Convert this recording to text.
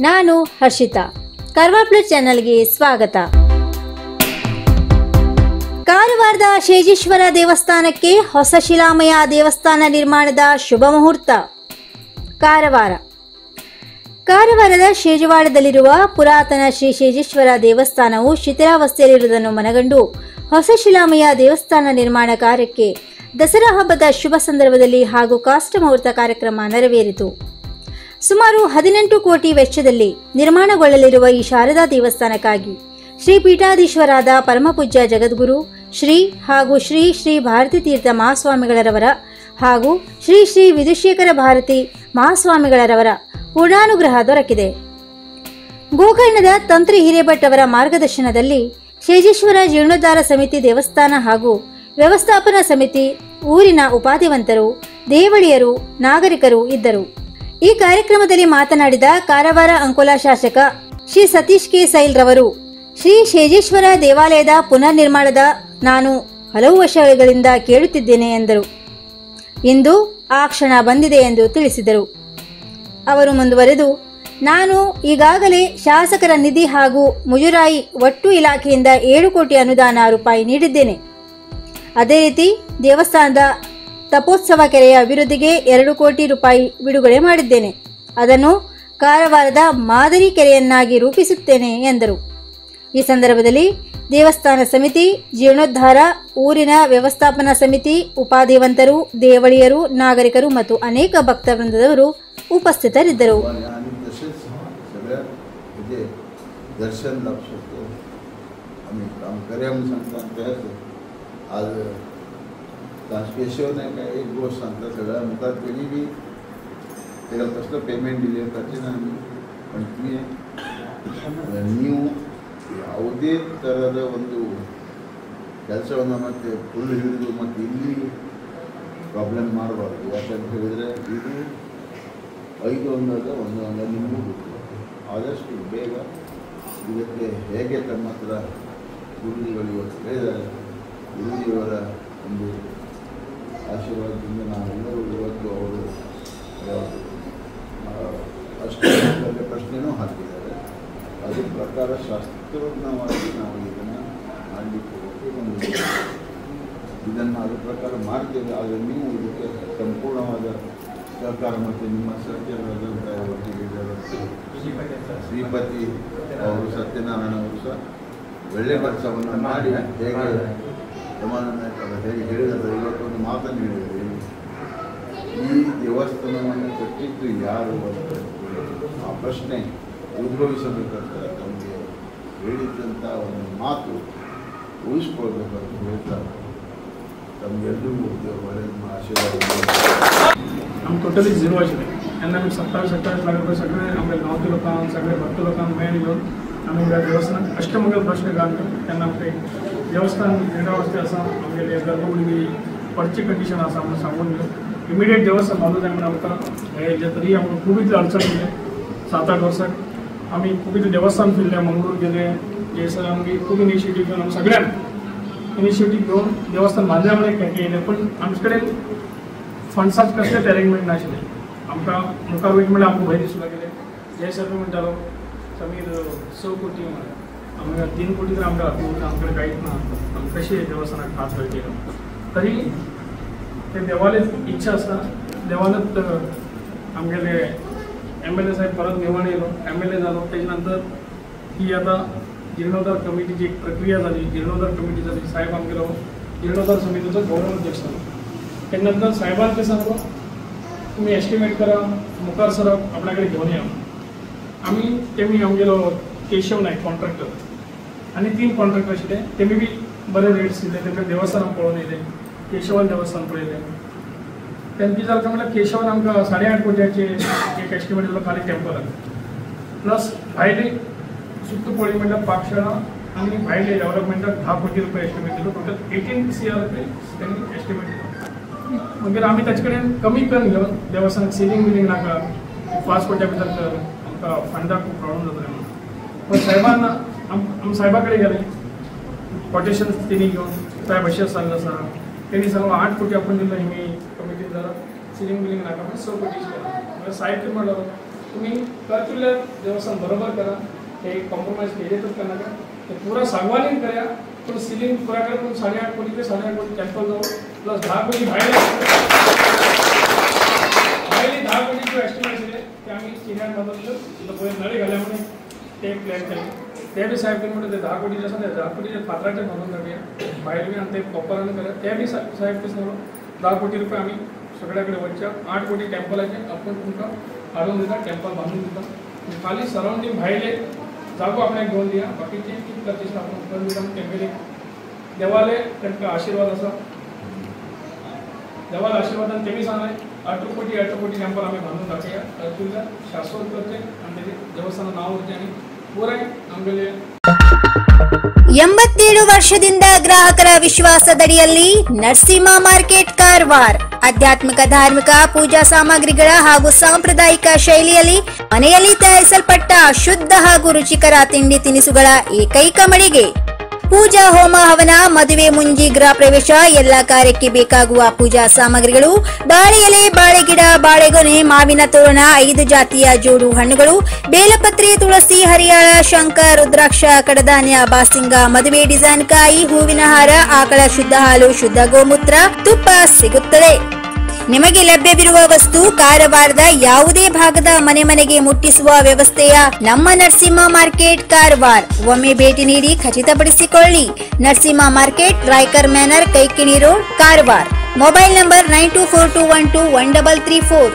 ನಾನು ಹರ್ಷಿತಾ, ಕಾರವಾರ ಪ್ಲಸ್ ಚಾನೆಲ್ಗೆ ಸ್ವಾಗತ. ಕಾರವಾರದ ಶೇಜೇಶ್ವರ ದೇವಸ್ಥಾನಕ್ಕೆ ಹೊಸ ಶಿಲಾಮಯ ದೇವಸ್ಥಾನ ನಿರ್ಮಾಣದ ಶುಭ ಮುಹೂರ್ತ. ಕಾರವಾರದ ಶೇಜವಾಡದಲ್ಲಿರುವ ಪುರಾತನ ಶ್ರೀ ಶೇಜೇಶ್ವರ ದೇವಸ್ಥಾನವು ಶಿಥಿಲಾವಸ್ಥೆಯಲ್ಲಿರುವುದನ್ನು ಮನಗಂಡು ಹೊಸ ಶಿಲಾಮಯ ದೇವಸ್ಥಾನ ನಿರ್ಮಾಣ ಕಾರ್ಯಕ್ಕೆ ದಸರಾ ಹಬ್ಬದ ಶುಭ ಸಂದರ್ಭದಲ್ಲಿ ಹಾಗೂ ಕಾಷ್ಟ ಮುಹೂರ್ತ ಕಾರ್ಯಕ್ರಮ ನೆರವೇರಿತು. ಸುಮಾರು 18 ಕೋಟಿ ವೆಚ್ಚದಲ್ಲಿ ನಿರ್ಮಾಣಗೊಳ್ಳಲಿರುವ ಈ ಶಾರದಾ ದೇವಸ್ಥಾನಕ್ಕಾಗಿ ಶ್ರೀ ಪೀಠಾಧೀಶ್ವರಾದ ಪರಮಪೂಜ್ಯ ಜಗದ್ಗುರು ಶ್ರೀ ಹಾಗೂ ಶ್ರೀ ಶ್ರೀ ಭಾರತೀ ತೀರ್ಥ ಮಹಾಸ್ವಾಮಿಗಳರವರ ಹಾಗೂ ಶ್ರೀ ಶ್ರೀ ವಿಧುಶೇಖರ ಭಾರತಿ ಮಹಾಸ್ವಾಮಿಗಳರವರ ಪೂರ್ಣಾನುಗ್ರಹ ದೊರಕಿದೆ. ಗೋಕರ್ಣದ ತಂತ್ರಿ ಹಿರೇಭಟ್ ಅವರ ಮಾರ್ಗದರ್ಶನದಲ್ಲಿ ಶೇಜೇಶ್ವರ ಜೀರ್ಣೋದ್ಧಾರ ಸಮಿತಿ ದೇವಸ್ಥಾನ ಹಾಗೂ ವ್ಯವಸ್ಥಾಪನಾ ಸಮಿತಿ, ಊರಿನ ಉಪಾಧಿವಂತರು, ದೇವಳಿಯರು, ನಾಗರಿಕರು ಇದ್ದರು. ಈ ಕಾರ್ಯಕ್ರಮದಲ್ಲಿ ಮಾತನಾಡಿದ ಕಾರವಾರ ಅಂಕೋಲಾ ಶಾಸಕ ಶ್ರೀ ಸತೀಶ್ ಕೆ ಸೈಲ್ ರವರು, ಶ್ರೀ ಶೇಜೇಶ್ವರ ದೇವಾಲಯದ ಪುನರ್ ನಿರ್ಮಾಣದ ನಾನು ಹಲವು ವರ್ಷಗಳಿಂದ ಕೇಳುತ್ತಿದ್ದೇನೆ ಎಂದರು. ಇಂದು ಆ ಕ್ಷಣ ಬಂದಿದೆ ಎಂದು ತಿಳಿಸಿದರು. ಅವರು ಮುಂದುವರೆದು, ನಾನು ಈಗಾಗಲೇ ಶಾಸಕರ ನಿಧಿ ಹಾಗೂ ಮುಜುರಾಯಿ ಒಟ್ಟು ಇಲಾಖೆಯಿಂದ 7 ಕೋಟಿ ಅನುದಾನ ರೂಪಾಯಿ ನೀಡಿದ್ದೇನೆ. ಅದೇ ರೀತಿ ದೇವಸ್ಥಾನದ ತಪೋತ್ಸವ ಕೆರೆಯ ಅಭಿವೃದ್ಧಿಗೆ 2 ಕೋಟಿ ರೂಪಾಯಿ ಬಿಡುಗಡೆ ಮಾಡಿದ್ದೇನೆ. ಅದನ್ನು ಕಾರವಾರದ ಮಾದರಿ ಕೆರೆಯನ್ನಾಗಿ ರೂಪಿಸುತ್ತೇನೆ ಎಂದರು. ಈ ಸಂದರ್ಭದಲ್ಲಿ ದೇವಸ್ಥಾನ ಸಮಿತಿ, ಜೀರ್ಣೋದ್ಧಾರ, ಊರಿನ ವ್ಯವಸ್ಥಾಪನಾ ಸಮಿತಿ, ಉಪಾಧಿವಂತರು, ದೇವಳಿಯರು, ನಾಗರಿಕರು ಮತ್ತು ಅನೇಕ ಭಕ್ತವೃಂದದವರು ಉಪಸ್ಥಿತರಿದ್ದರು. केशवने काय एक गोष्ट सांगता सगळ्या मुखार तरी बी तेका कसलो पेमेंट दिले ताचे ना आमी, पण तुम्ही ನೀವು ಯಾವುದೇ ಥರದ ಒಂದು ಕೆಲಸವನ್ನು ಮತ್ತೆ ಫುಲ್ ಹಿಡಿದು ಮತ್ತು ಇಲ್ಲಿ ಪ್ರಾಬ್ಲಮ್ ಮಾಡಬಾರ್ದು. ಯಾಕಂತ ಹೇಳಿದರೆ ಇದು 5 ಅಂದಾಗ ಒಂದು ನಿಮಗೂ ಆದಷ್ಟು ಬೇಗ ಇದಕ್ಕೆ ಹೇಗೆ ತಮ್ಮ ಹತ್ರ ಗುರುಜಿಗಳು ಇವತ್ತು ಹೇಳಿದ್ದಾರೆ, ಗುರುಜಿಯವರ ಒಂದು ಆಶೀರ್ವಾದದಿಂದ ನಾವೆಲ್ಲರೂ ಇವತ್ತು ಅವರು ಅಷ್ಟು ಪ್ರಶ್ನೆನೂ ಹಾಕಿದ್ದಾರೆ. ಅದ್ರ ಪ್ರಕಾರ ಶಾಸ್ತ್ರೋಕ್ತವಾಗಿ ನಾವು ಇದನ್ನು ಮಾಡಲಿಕ್ಕೆ ಬಂದಿದ್ದೇವೆ. ಇದನ್ನು ಅದ್ರ ಪ್ರಕಾರ ಮಾಡ್ತೇವೆ. ಆದರೆ ನೀವು ಇದಕ್ಕೆ ಸಂಪೂರ್ಣವಾದ ಸಹಕಾರ ಮತ್ತು ನಿಮ್ಮ ಸಹಚರರಾದಂಥ ಶ್ರೀಪತಿ ಅವರು, ಸತ್ಯನಾರಾಯಣ ಅವರು ಸಹ ಒಳ್ಳೆಯ ಕೆಲಸವನ್ನು ಮಾಡಿ ಹೇಗೆ ಹೇಗೆ ಹೇಳಿದರೆ ಇವತ್ತೊಂದು ಮಾತನ್ನು ಹೇಳಿದರೆ, ಈ ದೇವಸ್ಥಾನವನ್ನು ಕಟ್ಟಿದ್ದು ಯಾರು ಅಂತ ಆ ಪ್ರಶ್ನೆ ಉದ್ಭವಿಸಬೇಕಂತ ತಮಗೆ ಹೇಳಿದ್ದಂಥ ಒಂದು ಮಾತು ಉಳಿಸ್ಕೊಳ್ಬೇಕಂತ ಹೇಳ್ತಾರೆ. तमಗೆಲ್ಲರಿಗೂ ಒಳ್ಳೆಯ आशीर्वाद. हम टोटली 0 आशिल्ले तेन्ना आमी 27-28 लाख रुपये सगळे आमच्या गांवचे लोकांक, सगळे भक्त लोकांक मेळून घेवन आमी ह्या देवस्थानाक अष्टमंगल ट्रस्ट घालता. तेन्ना आमचें देवस्थान निरावस्थे आसा, आमगेले गर्भकुडी पडची कंडिशन आसा म्हणून सांगून घेवन इमिडिएट देवस्थान बांदूं जाय म्हणून आमकां हेजे तरी आमकां खूब इतले अडचण येयले. 7-8 वर्सां आमी खूब इतले देवस्थान फिरले, मंगळूर गेले, जयसर आमगे खूब इनिशिएटीव घेवन आमी सगळ्यांक इनिशिएटीव घेवन देवस्थान बांदल्या म्हणून येयलें. पण आमचे कडेन फंड्साचे कसलेच अरेंजमेंट नाशिल्लें. आमकां मुखार वयता म्हणल्यार आमकां भंय दिसूंक लागले. जयसर म्हणटालो समीर 6 कोटी म्हणून, आमकां 3 कोटी तर आमकां आमचे कडेन कांयच ना, आमी कशें देवस्थानाक हात वयतलो. तरी ते देवाले इच्छा आसता. देवानच आमगेले MLA साहेब परत निवड येयलो, MLA जालो. तेजे नंतर ही आतां जीर्णोद्धार कमिटीची एक प्रक्रिया जाली. जीर्णोद्धार कमिटी जाली. साहेब आमगेलो जीर्णोद्धार समितीचो गौरव अध्यक्ष जालो. तेजे नंतर साहेबान ते सांगलो तुम्ही एस्टिमेट करा, मुखार सरप आपल्या कडेन घेवन या. आमी तेमी आमगेलो केशव नायक कॉन्ट्रॅक्टर आनी 3 कॉन्ट्रॅक्टर आशिल्ले. तेमी बी बरे रेट्स दिले. तेमी देवस्थान पळोवन येयले, केशवान देवस्थान पळयलें. तेन्ना कितें जालें म्हणल्यार केशवान आमकां 8.5 कोटयाचे एक एस्टिमेट दिलो खाली टेम्पलाक. प्लस भायले सुक्त पळय म्हणल्यार पाकशाळा आनी भायले डेव्हलपमेंटाक 10 कोटी रुपये एस्टिमेट दिलो. टोटल 18 CR रुपये तेणी एस्टिमेट दिलो. मागीर आमी ताचे कडेन कमी करून घेवन देवस्थानाक सिलींग बिलींग नाका, 5 कोट्या भितर कर, आमकां फंडाक खूब प्रॉब्लम जातले म्हणून पण साहेबांना आम साहेबाकडे गेले, कोटेशन त्यांनी घेऊन साहेब असे सांगलं सर, त्यांनी सर्व 8 कोटी आपण दिलं, मी कमिटी जरा सिलिंग बिलिंग नाका पण 100 कोटी केलं. साहेब की म्हटलं तुम्ही करतील देवस्थान बरोबर करा, हे कॉम्प्रोमाइज केलेच करणार का, ते पुरा सागवानी करा, पण सिलिंग पुरा करा, पण 8.5 कोटी ते 8.5 कोटी टेम्पल जाऊ प्लस 10 कोटी बाहेर 10 कोटीचं एस्टिमेशन आहे ते आम्ही चिऱ्यामधून नळे घाल्यामुळे ते प्लॅन केले. ते बी साहेब म्हणून ते 10 कोटीचे असं 10 कोटीचे पात्राचे म्हणून जाऊया बाहेर बी आणि ते प्रॉपरानं करा. ते बी साहेब ते सर्व 10 कोटी रुपये आम्ही सगळ्याकडे वरच्या 8 कोटी टेम्पलाचे आपण तुमका हाडून देता, टेम्पल बांधून देता. खाली सराउंडिंग भाईले जागो आपण घेऊन दिया, बाकीचे किती करते आपण करून देता. टेम्पल देवाले त्यांचा आशीर्वाद असा, देवाला आशीर्वादाने तेही सांगाय 8 कोटी टेम्पल आम्ही बांधून टाकूया. तुला शाश्वत करते आणि त्याचे देवस्थाನ नाव होते आणि ಪೂರ ನಮ್ಮಲ್ಲಿ 87 ವರ್ಷದಿಂದ ಗ್ರಾಹಕರ ವಿಶ್ವಾಸದಡಿಯಲ್ಲಿ ನರಸಿಂಹ ಮಾರ್ಕೆಟ್ ಕಾರವಾರ ಆಧ್ಯಾತ್ಮಿಕ ಧಾರ್ಮಿಕ ಪೂಜಾ ಸಾಮಗ್ರಿಗಳ ಹಾಗೂ ಸಾಂಪ್ರದಾಯಿಕ ಶೈಲಿಯಲ್ಲಿ ಮನೆಯಲ್ಲಿ ತಯಾರಿಸಲ್ಪಟ್ಟ ಶುದ್ಧ ಹಾಗೂ ರುಚಿಕರ ತಿಂಡಿ ತಿನಿಸುಗಳ ಏಕೈಕ ಮಳಿಗೆ. ಪೂಜಾ ಹೋಮ ಹವನ, ಮದುವೆ, ಮುಂಜಿ, ಗೃಹ ಪ್ರವೇಶ ಎಲ್ಲ ಕಾರ್ಯಕ್ಕೆ ಬೇಕಾಗುವ ಪೂಜಾ ಸಾಮಗ್ರಿಗಳು, ಬಾಳೆ ಎಲೆ, ಬಾಳೆಗಿಡ, ಬಾಳೆಗೊನೆ, ಮಾವಿನ ತೋರಣ, 5 ಜಾತಿಯ ಜೋಡು ಹಣ್ಣುಗಳು, ಬೇಲಪತ್ರೆ, ತುಳಸಿ, ಹರಿಯಾಳ, ಶಂಖ, ರುದ್ರಾಕ್ಷ, ಕಡಧಾನ್ಯ, ಬಾಸಿಂಗ, ಮದುವೆ ಡಿಸೈನ್ ಕಾಯಿ, ಹೂವಿನ ಹಾರ, ಆಕಳ ಶುದ್ಧ ಹಾಲು, ಶುದ್ಧ ಗೋಮೂತ್ರ, ತುಪ್ಪ ಸಿಗುತ್ತದೆ. ನಿಮಗೆ ಲಭ್ಯವಿರುವ ವಸ್ತು ಕಾರವಾರದ ಯಾವುದೇ ಭಾಗದ ಮನೆಗೆ ಮುಟ್ಟಿಸುವ ವ್ಯವಸ್ಥೆಯ ನಮ್ಮ ನರಸಿಂಹ ಮಾರ್ಕೆಟ್ ಕಾರವಾರ. ಒಮ್ಮೆ ಭೇಟಿ ನೀಡಿ ಖಚಿತಪಡಿಸಿಕೊಳ್ಳಿ. Narasimha market, Raikar manner, Kaikini road, Karwar. Mobile number 9242121334.